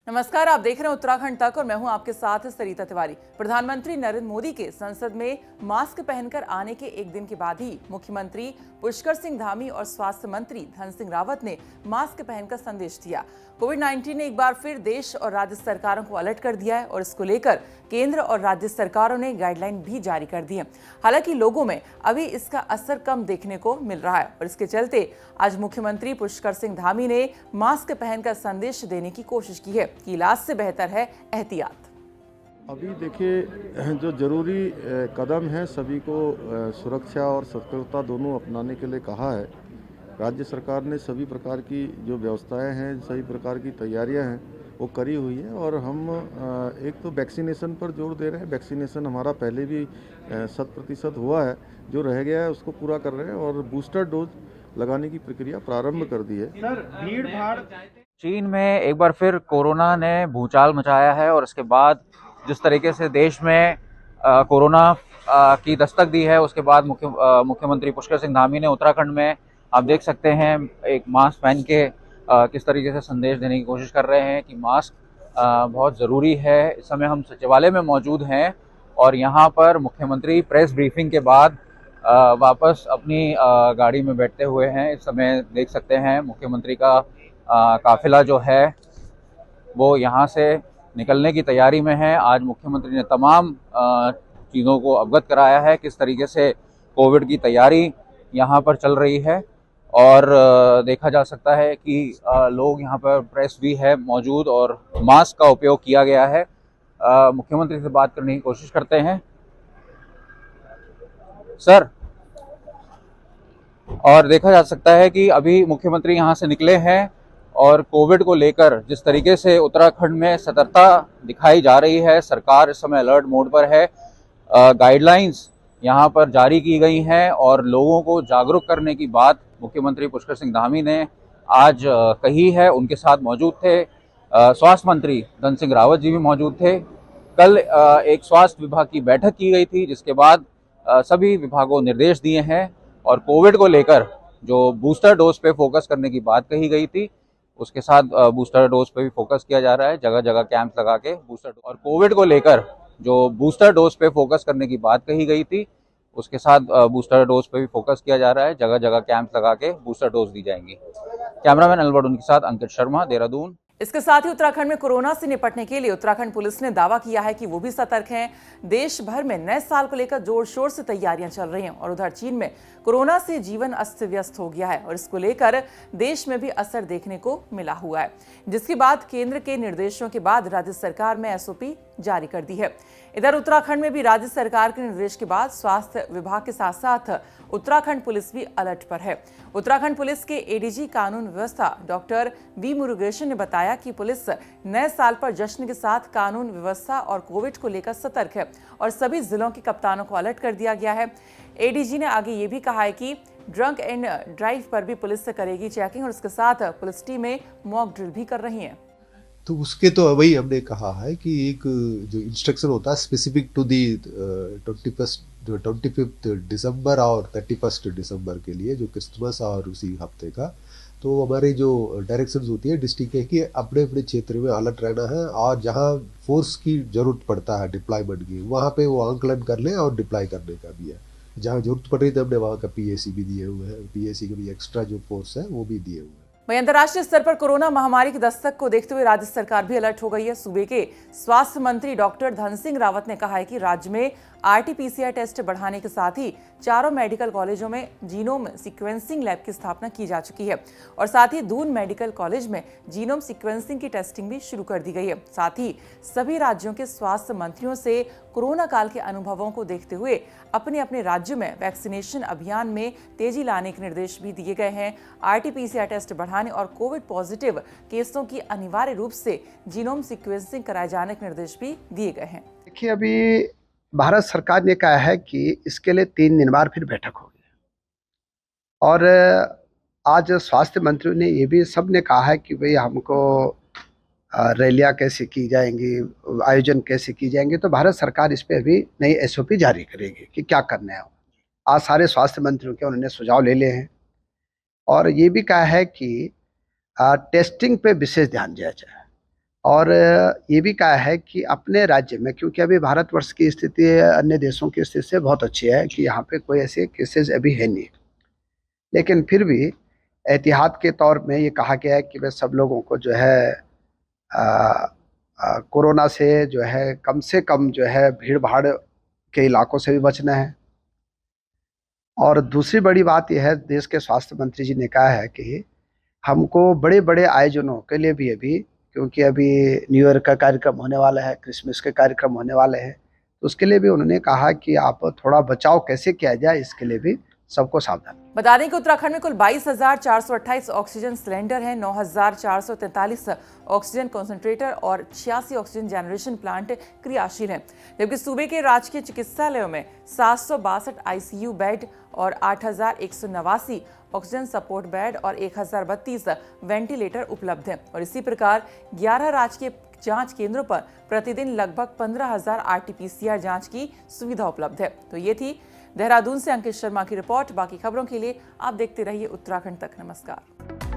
नमस्कार, आप देख रहे हैं उत्तराखंड तक और मैं हूं आपके साथ सरिता तिवारी। प्रधानमंत्री नरेंद्र मोदी के संसद में मास्क पहनकर आने के एक दिन के बाद ही मुख्यमंत्री पुष्कर सिंह धामी और स्वास्थ्य मंत्री धन सिंह रावत ने मास्क पहनकर संदेश दिया। कोविड-19 ने एक बार फिर देश और राज्य सरकारों को अलर्ट कर दिया है और इसको लेकर केंद्र और राज्य सरकारों ने गाइडलाइन भी जारी कर दी है। हालांकि लोगों में अभी इसका असर कम देखने को मिल रहा है और इसके चलते आज मुख्यमंत्री पुष्कर सिंह धामी ने मास्क पहनकर संदेश देने की कोशिश की है कि इलाज से बेहतर है एहतियात। अभी देखिए, जो ज़रूरी कदम है सभी को सुरक्षा और सतर्कता दोनों अपनाने के लिए कहा है। राज्य सरकार ने सभी प्रकार की जो व्यवस्थाएं हैं, सभी प्रकार की तैयारियां हैं वो करी हुई है और हम एक तो वैक्सीनेशन पर जोर दे रहे हैं। वैक्सीनेशन हमारा पहले भी 100% हुआ है, जो रह गया है उसको पूरा कर रहे हैं और बूस्टर डोज लगाने की प्रक्रिया प्रारंभ कर दी है। सर, भीड़ भाड़ चीन में एक बार फिर कोरोना ने भूचाल मचाया है और उसके बाद जिस तरीके से देश में कोरोना की दस्तक दी है, उसके बाद मुख्यमंत्री पुष्कर सिंह धामी ने उत्तराखंड में आप देख सकते हैं एक मास्क पहन के किस तरीके से संदेश देने की कोशिश कर रहे हैं कि मास्क बहुत ज़रूरी है। इस समय हम सचिवालय में मौजूद हैं और यहाँ पर मुख्यमंत्री प्रेस ब्रीफिंग के बाद वापस अपनी गाड़ी में बैठते हुए हैं। इस समय देख सकते हैं मुख्यमंत्री का काफिला जो है वो यहाँ से निकलने की तैयारी में है। आज मुख्यमंत्री ने तमाम चीज़ों को अवगत कराया है किस तरीके से कोविड की तैयारी यहाँ पर चल रही है और देखा जा सकता है कि लोग यहाँ पर प्रेस भी है मौजूद और मास्क का उपयोग किया गया है। मुख्यमंत्री से बात करने की कोशिश करते हैं। सर, और देखा जा सकता है कि अभी मुख्यमंत्री यहाँ से निकले हैं और कोविड को लेकर जिस तरीके से उत्तराखंड में सतर्कता दिखाई जा रही है, सरकार इस समय अलर्ट मोड पर है। गाइडलाइंस यहाँ पर जारी की गई हैं और लोगों को जागरूक करने की बात मुख्यमंत्री पुष्कर सिंह धामी ने आज कही है। उनके साथ मौजूद थे स्वास्थ्य मंत्री धन सिंह रावत जी भी मौजूद थे। कल एक स्वास्थ्य विभाग की बैठक की गई थी जिसके बाद सभी विभागों को निर्देश दिए हैं और कोविड को लेकर जो बूस्टर डोज पे फोकस करने की बात कही गई थी, उसके साथ बूस्टर डोज पे भी फोकस किया जा रहा है। जगह जगह कैंप्स लगा के बूस्टर और कोविड को लेकर जो बूस्टर डोज पे फोकस करने की बात कही गई थी, उसके साथ बूस्टर डोज पे भी फोकस किया जा रहा है। जगह जगह कैंप्स लगा के बूस्टर डोज दी जाएंगी। कैमरामैन अलवर उनके साथ अंकित शर्मा, देहरादून। इसके साथ ही उत्तराखंड में कोरोना से निपटने के लिए उत्तराखंड पुलिस ने दावा किया है कि वो भी सतर्क हैं। देश भर में नए साल को लेकर जोर शोर से तैयारियां चल रही हैं और उधर चीन में कोरोना से जीवन अस्त व्यस्त हो गया है और इसको लेकर देश में भी असर देखने को मिला हुआ है, जिसके बाद केंद्र के निर्देशों के बाद राज्य सरकार में एसओपी जारी कर दी है। इधर उत्तराखंड में भी राज्य सरकार के निर्देश के बाद स्वास्थ्य विभाग के साथ साथ उत्तराखंड पुलिस भी अलर्ट पर है। उत्तराखंड पुलिस के एडीजी कानून व्यवस्था डॉक्टर वी मुरुगेशन ने बताया कि पुलिस नए साल पर जश्न के साथ कानून व्यवस्था और कोविड को लेकर सतर्क है और सभी जिलों के कप्तानों को अलर्ट कर दिया गया है। एडीजी ने आगे ये भी कहा है कि ड्रंक एंड ड्राइव पर भी पुलिस करेगी चेकिंग और इसके साथ पुलिस टीमें मॉक ड्रिल भी कर रही हैं। तो उसके तो वही हमने कहा है कि एक जो इंस्ट्रक्शन होता है स्पेसिफिक टू दी 25 दिसंबर और 31 दिसंबर के लिए, जो क्रिसमस और उसी हफ्ते का, तो हमारी जो डायरेक्शंस होती है डिस्ट्रिक्ट के कि अपने अपने क्षेत्र में अलर्ट रहना है और जहां फोर्स की जरूरत पड़ता है डिप्लॉयमेंट की, वहां पे वो आंकलन कर ले और डिप्लॉय करने का भी है। जहां जरूरत पड़ रही है हमने वहां का पीएसी भी दिए हुए हैं, पीएसी के भी एक्स्ट्रा जो फोर्स है वो भी दिए हुए हैं। वहीं अंतर्राष्ट्रीय स्तर पर कोरोना महामारी की दस्तक को देखते हुए राज्य सरकार भी अलर्ट हो गई है। सूबे के स्वास्थ्य मंत्री डॉक्टर धन सिंह रावत ने कहा है कि राज्य में आरटी-पीसीआर टेस्ट बढ़ाने के साथ ही चारों मेडिकल कॉलेजों में जीनोम सीक्वेंसिंग लैब की स्थापना की जा चुकी है और साथ ही दून मेडिकल कॉलेज में जीनोम सीक्वेंसिंग की टेस्टिंग भी शुरू कर दी गई है। साथ ही सभी राज्यों के स्वास्थ्य मंत्रियों से कोरोना काल के अनुभवों को देखते हुए अपने अपने राज्यों में वैक्सीनेशन अभियान में तेजी लाने के निर्देश भी दिए गए हैं। आरटी-पीसीआर टेस्ट बढ़ाने और कोविड पॉजिटिव केसों की अनिवार्य रूप से जीनोम सीक्वेंसिंग कराए जाने के निर्देश भी दिए गए हैं। देखिए, अभी भारत सरकार ने कहा है कि इसके लिए 3 दिन बाद फिर बैठक होगी और आज स्वास्थ्य मंत्री ने ये भी सबने कहा है कि भाई हमको रैलियां कैसे की जाएंगी, आयोजन कैसे की जाएंगे, तो भारत सरकार इस पे अभी नई एसओपी जारी करेगी कि क्या करना है। आज सारे स्वास्थ्य मंत्रियों के उन्होंने सुझाव ले लिए हैं और ये भी कहा है कि टेस्टिंग पे विशेष ध्यान दिया जाए। और ये भी कहा है कि अपने राज्य में, क्योंकि अभी भारतवर्ष की स्थिति अन्य देशों की स्थिति से बहुत अच्छी है कि यहाँ पे कोई ऐसे केसेस अभी है नहीं, लेकिन फिर भी एहतियात के तौर में ये कहा गया है कि वे सब लोगों को जो है कोरोना से जो है कम जो है भीड़ भाड़ के इलाकों से भी बचना है। और दूसरी बड़ी बात यह है, देश के स्वास्थ्य मंत्री जी ने कहा है कि हमको बड़े बड़े आयोजनों के लिए भी अभी, क्योंकि अभी न्यू ईयर का कार्यक्रम होने वाला है, क्रिसमस के कार्यक्रम होने वाले हैं, तो उसके लिए भी उन्होंने कहा कि आप थोड़ा बचाव कैसे किया जाए, इसके लिए भी सबको सावधान। बता दें कि उत्तराखंड में कुल 22,428 ऑक्सीजन सिलेंडर हैं, 9,443 ऑक्सीजन कंसंट्रेटर और 86 ऑक्सीजन जनरेशन प्लांट क्रियाशील हैं, जबकि सूबे के राजकीय चिकित्सालयों में 762 आईसीयू बेड और 8,189 ऑक्सीजन सपोर्ट बेड और 1,032 वेंटिलेटर उपलब्ध हैं। और इसी प्रकार 11 राजकीय जांच केंद्रों पर प्रतिदिन लगभग 15,000 RT-PCR जांच की सुविधा उपलब्ध है। तो ये थी देहरादून से अंकित शर्मा की रिपोर्ट। बाकी खबरों के लिए आप देखते रहिए उत्तराखंड तक। नमस्कार।